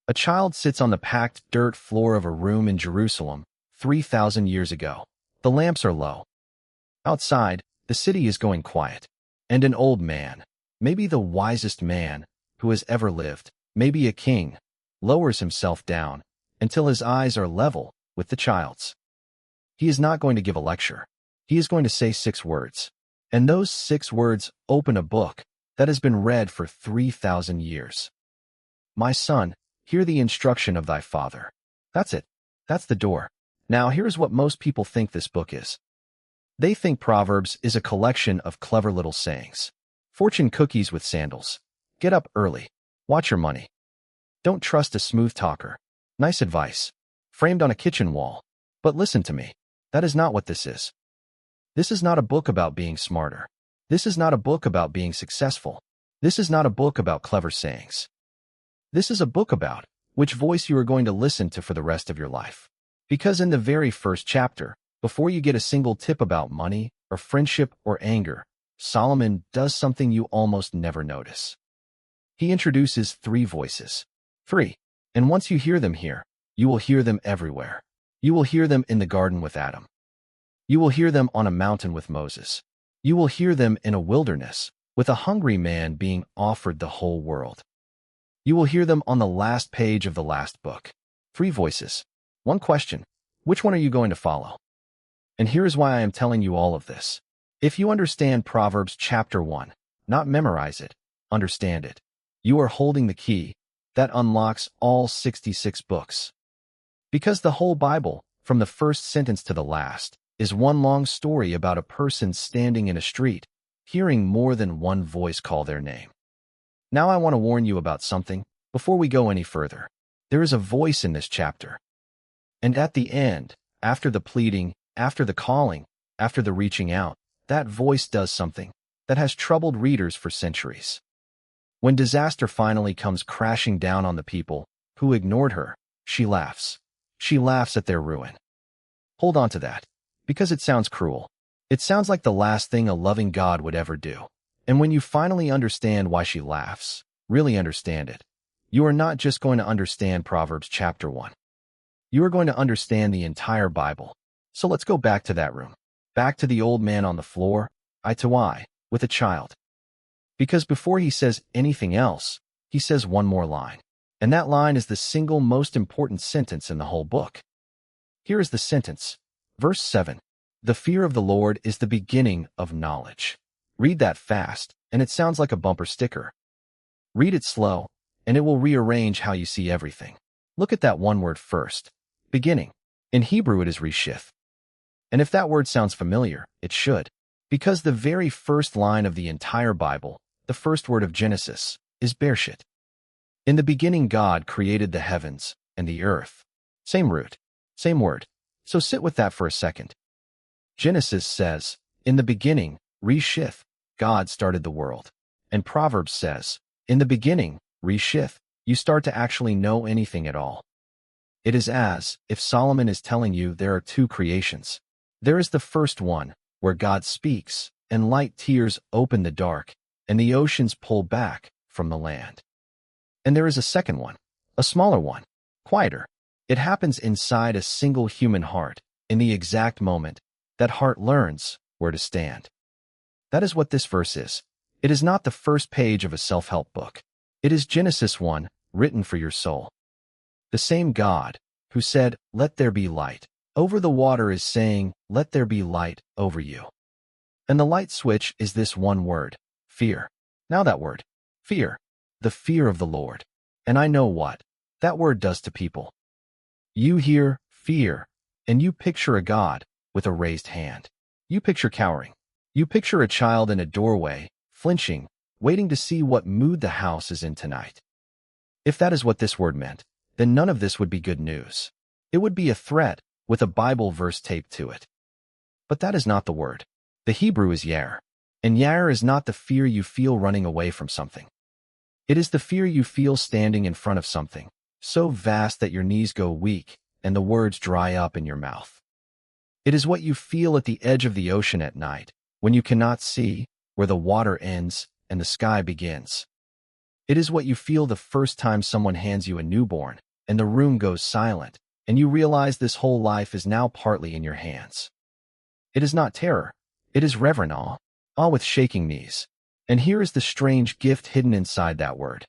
A child sits on the packed dirt floor of a room in Jerusalem 3,000 years ago. The lamps are low. Outside, the city is going quiet. And an old man, maybe the wisest man who has ever lived, maybe a king, lowers himself down until his eyes are level with the child's. He is not going to give a lecture. He is going to say 6 words. And those 6 words open a book that has been read for 3,000 years. My son, hear the instruction of thy father. That's it. That's the door. Now here's what most people think this book is. They think Proverbs is a collection of clever little sayings. Fortune cookies with sandals. Get up early. Watch your money. Don't trust a smooth talker. Nice advice. Framed on a kitchen wall. But listen to me. That is not what this is. This is not a book about being smarter. This is not a book about being successful. This is not a book about clever sayings. This is a book about which voice you are going to listen to for the rest of your life. Because in the very first chapter, before you get a single tip about money or friendship or anger, Solomon does something you almost never notice. He introduces 3 voices. 3. And once you hear them here, you will hear them everywhere. You will hear them in the garden with Adam. You will hear them on a mountain with Moses. You will hear them in a wilderness with a hungry man being offered the whole world. You will hear them on the last page of the last book. 3 voices. 1 question. Which one are you going to follow? And here is why I am telling you all of this. If you understand Proverbs chapter 1, not memorize it, understand it, you are holding the key that unlocks all 66 books. Because the whole Bible, from the first sentence to the last, is one long story about a person standing in a street, hearing more than one voice call their name. Now I want to warn you about something before we go any further. There is a voice in this chapter. And at the end, after the pleading, after the calling, after the reaching out, that voice does something that has troubled readers for centuries. When disaster finally comes crashing down on the people who ignored her, she laughs. She laughs at their ruin. Hold on to that, because it sounds cruel. It sounds like the last thing a loving God would ever do. And when you finally understand why she laughs, really understand it, you are not just going to understand Proverbs chapter 1. You are going to understand the entire Bible. So let's go back to that room. Back to the old man on the floor, eye to eye, with a child. Because before he says anything else, he says one more line. And that line is the single most important sentence in the whole book. Here is the sentence. Verse 7. The fear of the Lord is the beginning of knowledge. Read that fast, and it sounds like a bumper sticker. Read it slow, and it will rearrange how you see everything. Look at that one word first. Beginning. In Hebrew it is reshith. And if that word sounds familiar, it should. Because the very first line of the entire Bible, the first word of Genesis, is bereshith. In the beginning God created the heavens and the earth. Same root, same word. So sit with that for a second. Genesis says, in the beginning, reshith, God started the world. And Proverbs says, in the beginning, reshith, you start to actually know anything at all. It is as if Solomon is telling you there are 2 creations. There is the first one, where God speaks, and light tears open the dark, and the oceans pull back from the land. And there is a second one, a smaller one, quieter. It happens inside a single human heart, in the exact moment that heart learns where to stand. That is what this verse is. It is not the first page of a self-help book. It is Genesis 1, written for your soul. The same God who said, "Let there be light," over the water is saying, "Let there be light over you." And the light switch is this one word, fear. Now that word, fear, the fear of the Lord. And I know what that word does to people. You hear fear, and you picture a God with a raised hand. You picture cowering. You picture a child in a doorway, flinching, waiting to see what mood the house is in tonight. If that is what this word meant, then none of this would be good news. It would be a threat with a Bible verse taped to it. But that is not the word. The Hebrew is yare. And yare is not the fear you feel running away from something. It is the fear you feel standing in front of something, so vast that your knees go weak and the words dry up in your mouth. It is what you feel at the edge of the ocean at night, when you cannot see where the water ends and the sky begins. It is what you feel the first time someone hands you a newborn, and the room goes silent, and you realize this whole life is now partly in your hands. It is not terror. It is reverent awe, awe with shaking knees. And here is the strange gift hidden inside that word.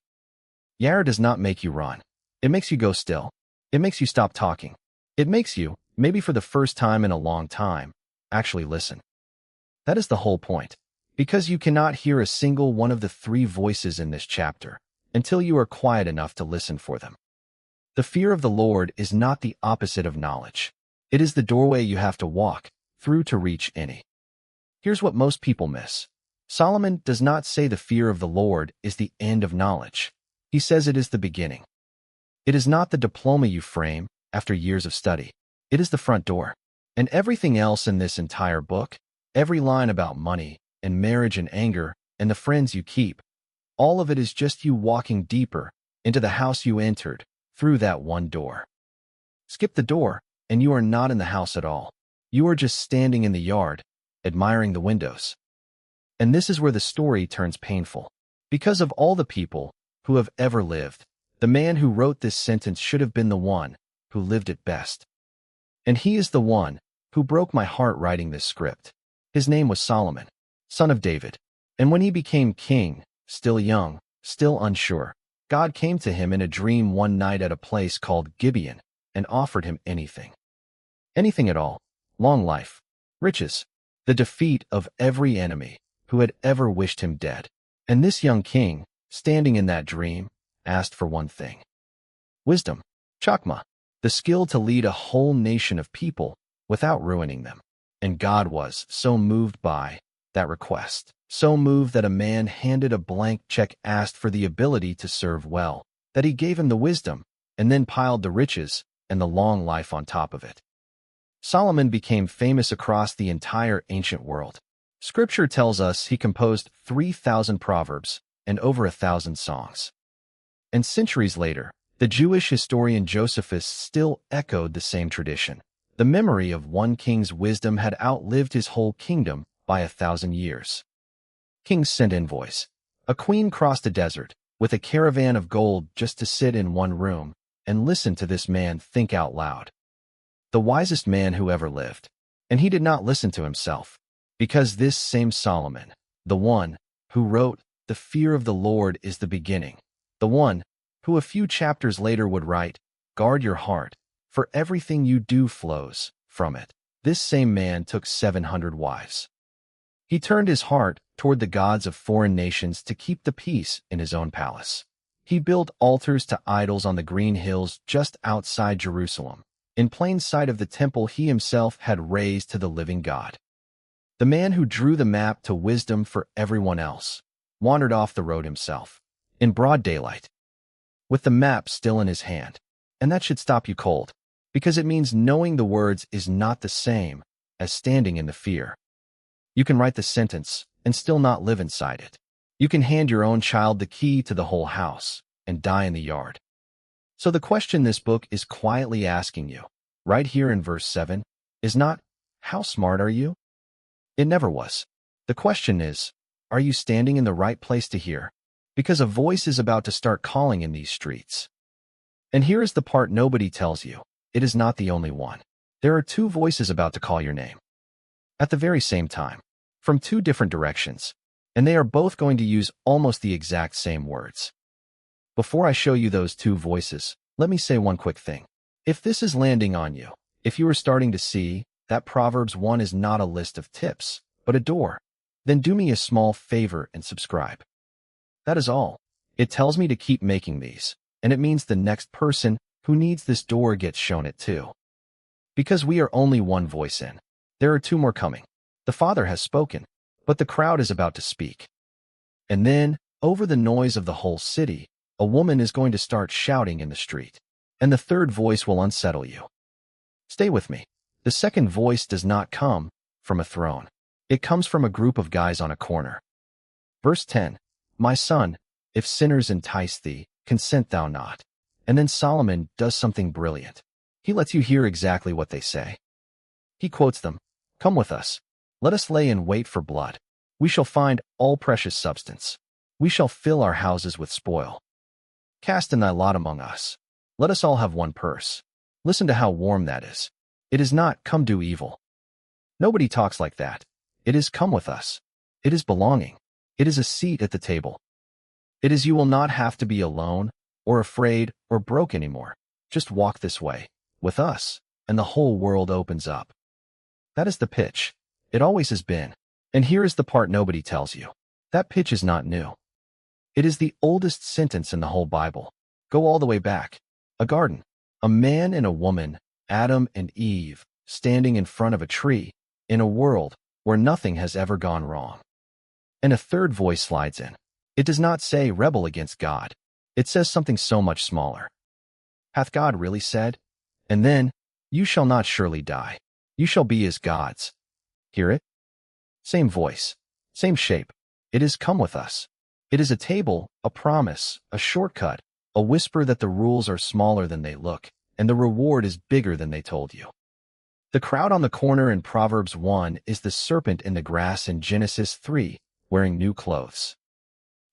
Yare does not make you run. It makes you go still. It makes you stop talking. It makes you, maybe for the first time in a long time, actually listen. That is the whole point. Because you cannot hear a single one of the three voices in this chapter until you are quiet enough to listen for them. The fear of the Lord is not the opposite of knowledge. It is the doorway you have to walk through to reach any. Here's what most people miss. Solomon does not say the fear of the Lord is the end of knowledge. He says it is the beginning. It is not the diploma you frame after years of study. It is the front door. And everything else in this entire book, every line about money and marriage and anger and the friends you keep, all of it is just you walking deeper into the house you entered through that one door. Skip the door, and you are not in the house at all. You are just standing in the yard, admiring the windows. And this is where the story turns painful. Because of all the people who have ever lived, the man who wrote this sentence should have been the one who lived it best. And he is the one who broke my heart writing this script. His name was Solomon, son of David. And when he became king, still young, still unsure, God came to him in a dream one night at a place called Gibeon and offered him anything. Anything at all. Long life, riches, the defeat of every enemy who had ever wished him dead. And this young king, standing in that dream, asked for one thing. Wisdom, chokmah, the skill to lead a whole nation of people without ruining them. And God was so moved by that request, so moved that a man handed a blank check, asked for the ability to serve well, that he gave him the wisdom, and then piled the riches and the long life on top of it. Solomon became famous across the entire ancient world. Scripture tells us he composed 3,000 proverbs and over 1,000 songs. And centuries later, the Jewish historian Josephus still echoed the same tradition. The memory of one king's wisdom had outlived his whole kingdom by 1,000 years. Kings sent envoys. A queen crossed a desert with a caravan of gold just to sit in one room and listen to this man think out loud. The wisest man who ever lived. And he did not listen to himself, because this same Solomon, the one who wrote, "The fear of the Lord is the beginning," the one who a few chapters later would write, "Guard your heart, for everything you do flows from it." This same man took 700 wives. He turned his heart toward the gods of foreign nations to keep the peace in his own palace. He built altars to idols on the green hills just outside Jerusalem, in plain sight of the temple he himself had raised to the living God. The man who drew the map to wisdom for everyone else wandered off the road himself, in broad daylight, with the map still in his hand. And that should stop you cold, because it means knowing the words is not the same as standing in the fear. You can write the sentence and still not live inside it. You can hand your own child the key to the whole house and die in the yard. So the question this book is quietly asking you, right here in verse 7, is not, how smart are you? It never was. The question is, are you standing in the right place to hear? Because a voice is about to start calling in these streets. And here is the part nobody tells you. It is not the only one. There are two voices about to call your name at the very same time, from two different directions, and they are both going to use almost the exact same words. Before I show you those two voices, let me say one quick thing. If this is landing on you, if you are starting to see that Proverbs 1 is not a list of tips, but a door, then do me a small favor and subscribe. That is all. It tells me to keep making these, and it means the next person who needs this door gets shown it too. Because we are only one voice in. There are two more coming. The Father has spoken, but the crowd is about to speak. And then, over the noise of the whole city, a woman is going to start shouting in the street. And the third voice will unsettle you. Stay with me. The second voice does not come from a throne. It comes from a group of guys on a corner. Verse 10, "My son, if sinners entice thee, consent thou not." And then Solomon does something brilliant. He lets you hear exactly what they say. He quotes them, "Come with us. Let us lay in wait for blood. We shall find all precious substance." We shall fill our houses with spoil. Cast in thy lot among us. Let us all have one purse. Listen to how warm that is. It is not, come do evil. Nobody talks like that. It is, come with us. It is belonging. It is a seat at the table. It is, you will not have to be alone, or afraid, or broke anymore. Just walk this way, with us, and the whole world opens up. That is the pitch. It always has been. And here is the part nobody tells you. That pitch is not new. It is the oldest sentence in the whole Bible. Go all the way back. A garden. A man and a woman, Adam and Eve, standing in front of a tree, in a world where nothing has ever gone wrong. And a third voice slides in. It does not say rebel against God. It says something so much smaller. Hath God really said? And then, you shall not surely die. You shall be as gods. Hear it? Same voice, same shape. It is, come with us. It is a table, a promise, a shortcut, a whisper that the rules are smaller than they look, and the reward is bigger than they told you. The crowd on the corner in Proverbs 1 is the serpent in the grass in Genesis 3, wearing new clothes.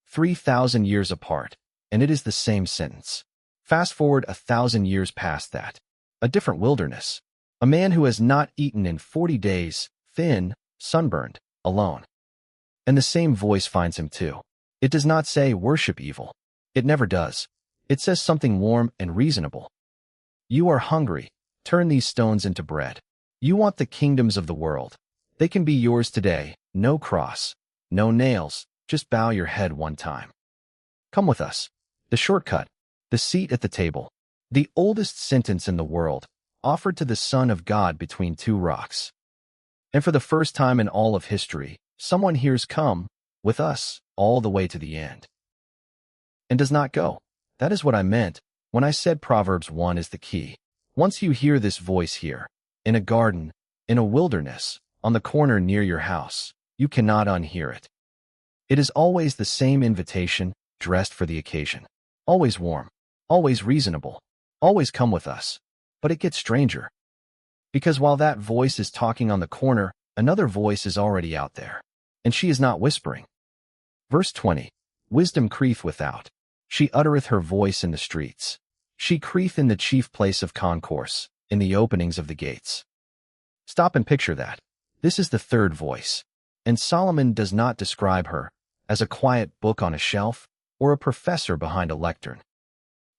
3,000 years apart, and it is the same sentence. Fast forward 1,000 years past that. A different wilderness. A man who has not eaten in 40 days, thin, sunburned, alone. And the same voice finds him too. It does not say worship evil. It never does. It says something warm and reasonable. You are hungry. Turn these stones into bread. You want the kingdoms of the world. They can be yours today. No cross. No nails. Just bow your head one time. Come with us. The shortcut. The seat at the table. The oldest sentence in the world, offered to the Son of God between two rocks. And for the first time in all of history, someone hears come with us all the way to the end. And does not go. That is what I meant when I said Proverbs 1 is the key. Once you hear this voice here, in a garden, in a wilderness, on the corner near your house, you cannot unhear it. It is always the same invitation, dressed for the occasion. Always warm, always reasonable, always come with us. But it gets stranger. Because while that voice is talking on the corner, another voice is already out there. And she is not whispering. Verse 20, Wisdom crieth without. She uttereth her voice in the streets. She crieth in the chief place of concourse, in the openings of the gates. Stop and picture that. This is the third voice. And Solomon does not describe her as a quiet book on a shelf or a professor behind a lectern.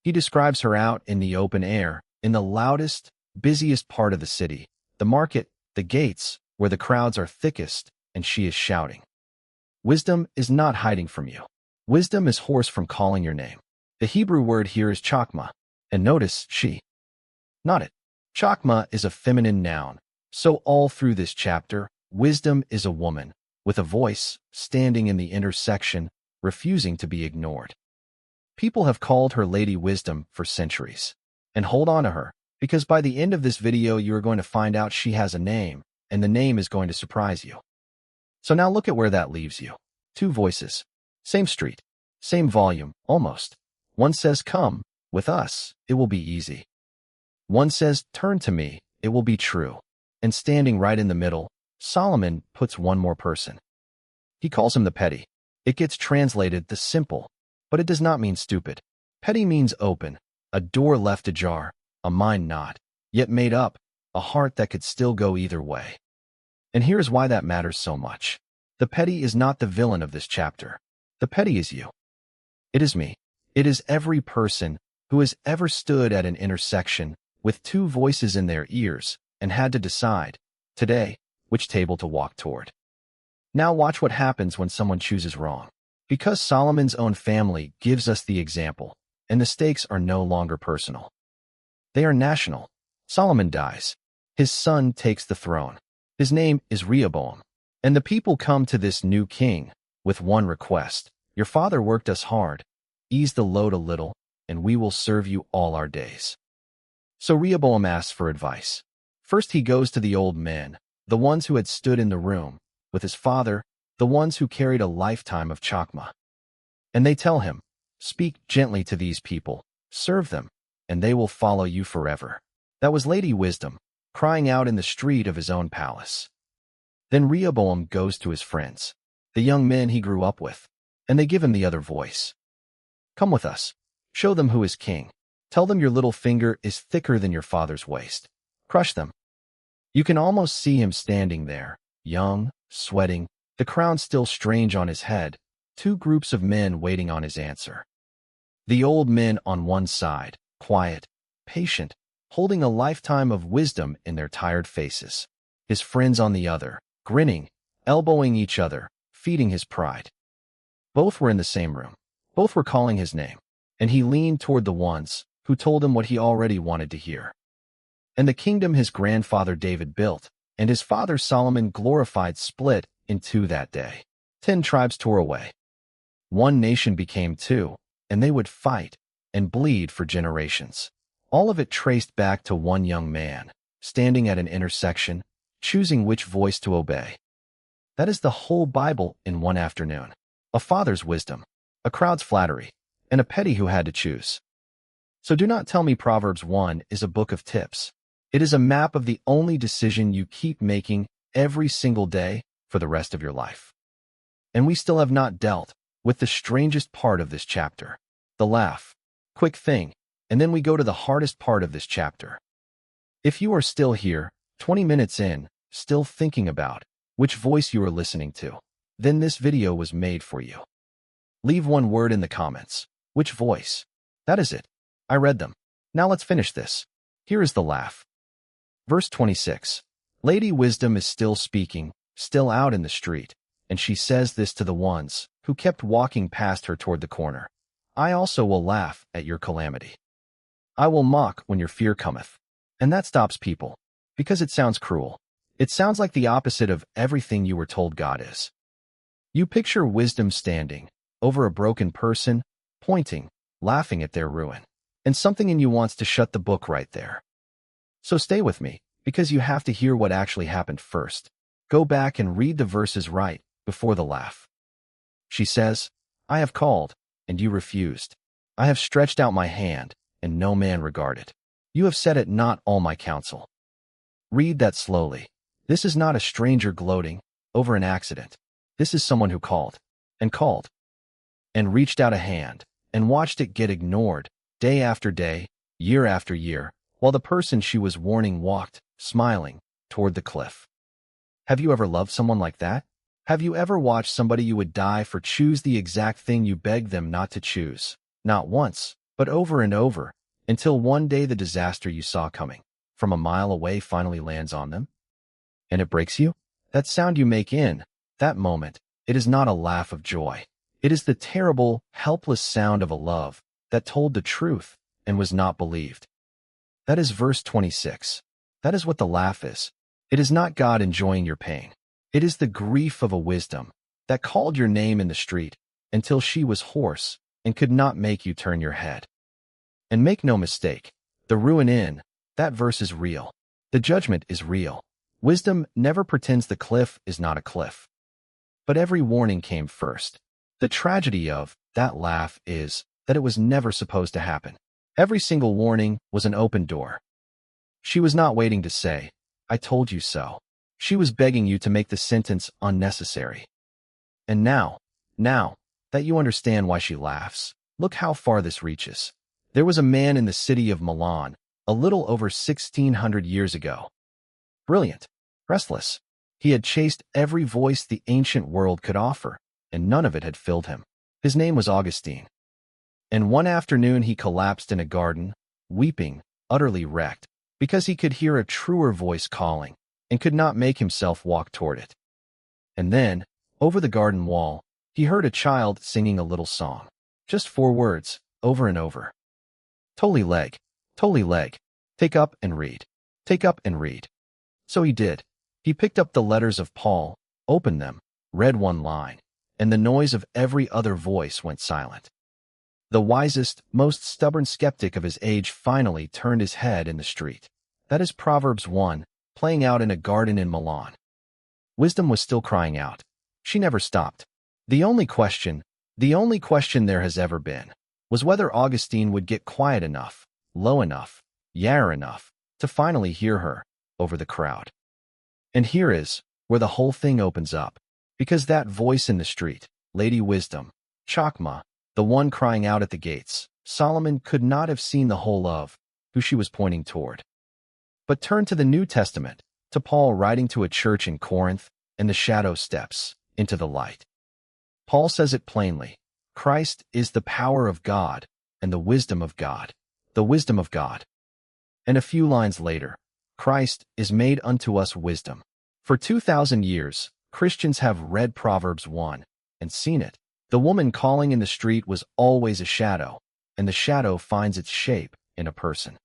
He describes her out in the open air, in the loudest, busiest part of the city, the market, the gates, where the crowds are thickest, and she is shouting. Wisdom is not hiding from you. Wisdom is hoarse from calling your name. The Hebrew word here is chokmah, and notice she. Not it. Chokmah is a feminine noun, so all through this chapter, wisdom is a woman, with a voice, standing in the intersection, refusing to be ignored. People have called her Lady Wisdom for centuries. And hold on to her, because by the end of this video you are going to find out she has a name, and the name is going to surprise you. So now look at where that leaves you. Two voices. Same street. Same volume, almost. One says, come, with us, it will be easy. One says, turn to me, it will be true. And standing right in the middle, Solomon puts one more person. He calls him the peti. It gets translated the simple, but it does not mean stupid. Peti means open, a door left ajar, a mind not, yet made up, a heart that could still go either way. And here's why that matters so much. The peti is not the villain of this chapter. The peti is you. It is me. It is every person who has ever stood at an intersection with two voices in their ears and had to decide, today, which table to walk toward. Now watch what happens when someone chooses wrong. Because Solomon's own family gives us the example, and the stakes are no longer personal. They are national. Solomon dies. His son takes the throne. His name is Rehoboam. And the people come to this new king with one request. Your father worked us hard. Ease the load a little, and we will serve you all our days. So Rehoboam asks for advice. First he goes to the old men, the ones who had stood in the room with his father, the ones who carried a lifetime of chokmah. And they tell him, speak gently to these people, serve them, and they will follow you forever. That was Lady Wisdom, crying out in the street of his own palace. Then Rehoboam goes to his friends, the young men he grew up with, and they give him the other voice. Come with us. Show them who is king. Tell them your little finger is thicker than your father's waist. Crush them. You can almost see him standing there, young, sweating, the crown still strange on his head, two groups of men waiting on his answer. The old men on one side, quiet, patient, holding a lifetime of wisdom in their tired faces. His friends on the other, grinning, elbowing each other, feeding his pride. Both were in the same room. Both were calling his name, and he leaned toward the ones who told him what he already wanted to hear. And the kingdom his grandfather David built, and his father Solomon glorified split in two that day. 10 tribes tore away. One nation became two, and they would fight and bleed for generations. All of it traced back to one young man, standing at an intersection, choosing which voice to obey. That is the whole Bible in one afternoon. A father's wisdom, a crowd's flattery, and a peti who had to choose. So do not tell me Proverbs 1 is a book of tips. It is a map of the only decision you keep making every single day for the rest of your life. And we still have not dealt with the strangest part of this chapter, the laugh. Quick thing, and then we go to the hardest part of this chapter. If you are still here, 20 minutes in, still thinking about which voice you are listening to, then this video was made for you. Leave one word in the comments. Which voice? That is it. I read them. Now let's finish this. Here is the laugh. Verse 26. Lady Wisdom is still speaking, still out in the street, and she says this to the ones who kept walking past her toward the corner. I also will laugh at your calamity. I will mock when your fear cometh. And that stops people, because it sounds cruel. It sounds like the opposite of everything you were told God is. You picture wisdom standing over a broken person, pointing, laughing at their ruin. And something in you wants to shut the book right there. So stay with me, because you have to hear what actually happened first. Go back and read the verses right before the laugh. She says, I have called, and you refused. I have stretched out my hand, and no man regarded. You have set at naught all my counsel. Read that slowly. This is not a stranger gloating over an accident. This is someone who called, and reached out a hand, and watched it get ignored, day after day, year after year, while the person she was warning walked, smiling, toward the cliff. Have you ever loved someone like that? Have you ever watched somebody you would die for choose the exact thing you begged them not to choose? Not once, but over and over, until one day the disaster you saw coming from a mile away finally lands on them? And it breaks you? That sound you make in that moment, it is not a laugh of joy. It is the terrible, helpless sound of a love that told the truth and was not believed. That is verse 26. That is what the laugh is. It is not God enjoying your pain. It is the grief of a wisdom that called your name in the street until she was hoarse and could not make you turn your head. And make no mistake, the ruin in that verse is real. The judgment is real. Wisdom never pretends the cliff is not a cliff. But every warning came first. The tragedy of that laugh is that it was never supposed to happen. Every single warning was an open door. She was not waiting to say, I told you so. She was begging you to make the sentence unnecessary. And now that you understand why she laughs, look how far this reaches. There was a man in the city of Milan, a little over 1600 years ago. Brilliant, restless. He had chased every voice the ancient world could offer, and none of it had filled him. His name was Augustine. And one afternoon he collapsed in a garden, weeping, utterly wrecked, because he could hear a truer voice calling, and could not make himself walk toward it. And then, over the garden wall, he heard a child singing a little song. Just 4 words, over and over. Tolle leg, take up and read. Take up and read. So he did. He picked up the letters of Paul, opened them, read one line, and the noise of every other voice went silent. The wisest, most stubborn skeptic of his age finally turned his head in the street. That is Proverbs 1, playing out in a garden in Milan. Wisdom was still crying out. She never stopped. The only question there has ever been, was whether Augustine would get quiet enough, low enough, yare enough, to finally hear her, over the crowd. And here is where the whole thing opens up, because that voice in the street, Lady Wisdom, Chokmah, the one crying out at the gates. Solomon could not have seen the whole of who she was pointing toward. But turn to the New Testament, to Paul writing to a church in Corinth, and the shadow steps into the light. Paul says it plainly. Christ is the power of God and the wisdom of God. The wisdom of God. And a few lines later, Christ is made unto us wisdom. For 2,000 years, Christians have read Proverbs 1 and seen it. The woman calling in the street was always a shadow, and the shadow finds its shape in a person.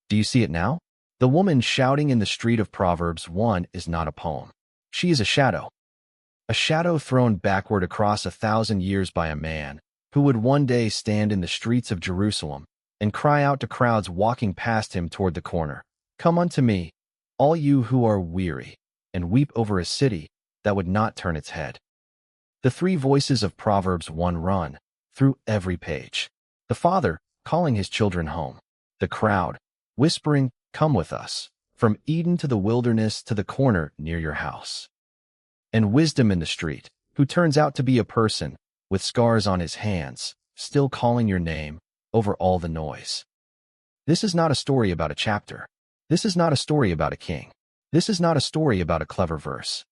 Do you see it now? The woman shouting in the street of Proverbs 1 is not a poem. She is a shadow. A shadow thrown backward across 1,000 years by a man who would one day stand in the streets of Jerusalem and cry out to crowds walking past him toward the corner, "Come unto me, all you who are weary, and weep over a city that would not turn its head." The three voices of Proverbs 1 run through every page. The father calling his children home. The crowd whispering, "Come with us, from Eden to the wilderness to the corner near your house." And wisdom in the street, who turns out to be a person with scars on his hands, still calling your name over all the noise. This is not a story about a chapter. This is not a story about a king. This is not a story about a clever verse.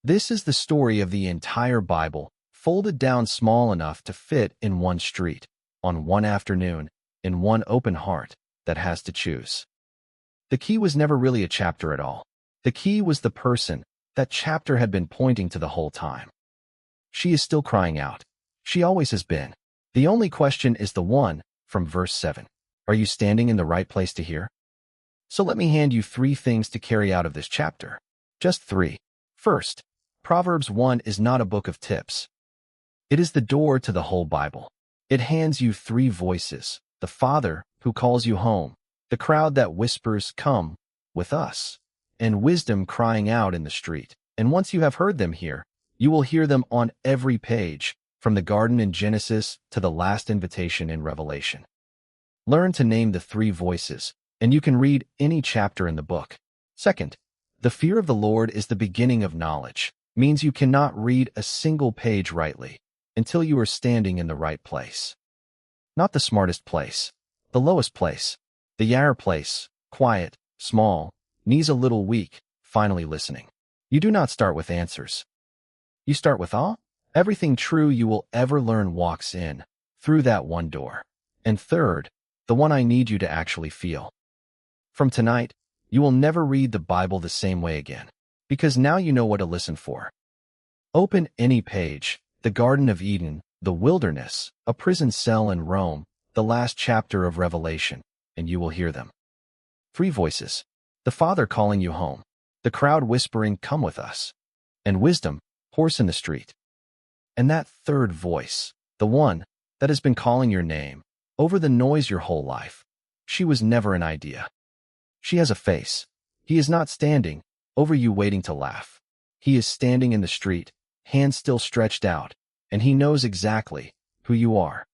This is the story of the entire Bible, folded down small enough to fit in one street, on one afternoon, in one open heart that has to choose. The key was never really a chapter at all. The key was the person that chapter had been pointing to the whole time. She is still crying out. She always has been. The only question is the one from verse 7. Are you standing in the right place to hear? So let me hand you 3 things to carry out of this chapter. Just 3. First, Proverbs 1 is not a book of tips. It is the door to the whole Bible. It hands you 3 voices: the Father who calls you home, the crowd that whispers, "Come with us," and wisdom crying out in the street. And once you have heard them here, you will hear them on every page, from the garden in Genesis to the last invitation in Revelation. Learn to name the 3 voices, and you can read any chapter in the book. Second, the fear of the Lord is the beginning of knowledge. Means you cannot read a single page rightly until you are standing in the right place. Not the smartest place, the lowest place, the yare place, quiet, small, knees a little weak, finally listening. You do not start with answers. You start with awe. Everything true you will ever learn walks in through that one door. And third, the one I need you to actually feel. From tonight, you will never read the Bible the same way again, because now you know what to listen for. Open any page, the Garden of Eden, the wilderness, a prison cell in Rome, the last chapter of Revelation, and you will hear them. 3 voices: the Father calling you home, the crowd whispering, "Come with us," and wisdom, horse in the street. And that third voice, the one that has been calling your name over the noise your whole life. She was never an idea. She has a face. He is not standing over you waiting to laugh. He is standing in the street, hands still stretched out, and he knows exactly who you are.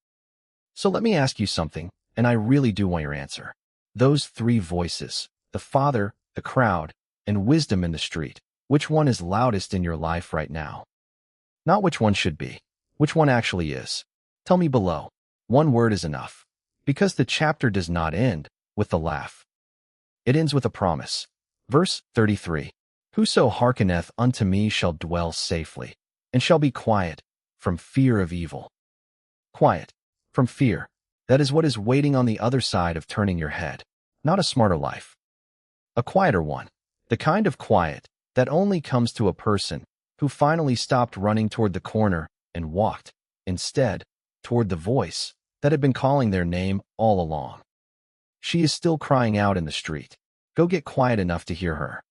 So let me ask you something, and I really do want your answer. Those 3 voices, the Father, the crowd, and wisdom in the street, which one is loudest in your life right now? Not which one should be, which one actually is. Tell me below. One word is enough, because the chapter does not end with the laugh. It ends with a promise. Verse 33, "Whoso hearkeneth unto me shall dwell safely, and shall be quiet from fear of evil." Quiet from fear. That is what is waiting on the other side of turning your head. Not a smarter life. A quieter one. The kind of quiet that only comes to a person who finally stopped running toward the corner and walked, instead, toward the voice that had been calling their name all along. She is still crying out in the street. Go get quiet enough to hear her.